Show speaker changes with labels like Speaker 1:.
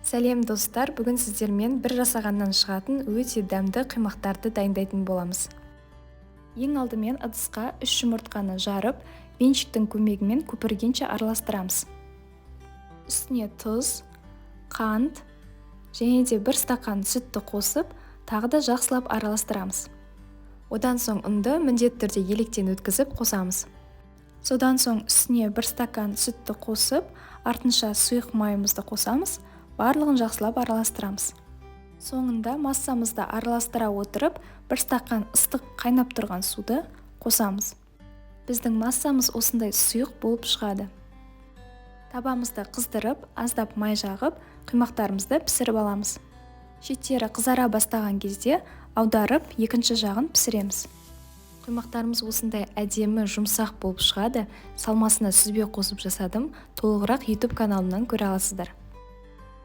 Speaker 1: Сәлем достар, бүгін сіздермен бір жасағаннан шығатын өте дәмді қимақтарды дайындайтын боламыз. Ең алдымен ыдысқа 3 жұмыртқаны жарып, венчиктің көмегімен көпіргенше араластырамыз. Үстіне тұз, қант және де 1 стакан сүтті қосып, тағы да жақсылап араластырамыз. Одан соң ұнды міндетті түрде електен өткізіп қосамыз. Содан соң үстіне 1 стакан сүтті қосып, артынша сұйық майымызды қосамыз. Барлығын жақсылап араластырамыз. Соңында массамызды араластыра отырып, 1 стакан ыстық қайнап тұрған суды қосамыз. Біздің массамыз осындай сұйық болып шығады. Табамызды қыздырып, аздап май жағып, құймақтарымызды пісіріп аламыз. Шеттері қызара бастаған кезде аударып, екінші жағын пісіреміз. Құймақтарымыз осындай әдемі, жұмсақ болып шығады. Салмасына сүзбе қосып жасадым. Толығырақ YouTube каналымнан көре аласыздар.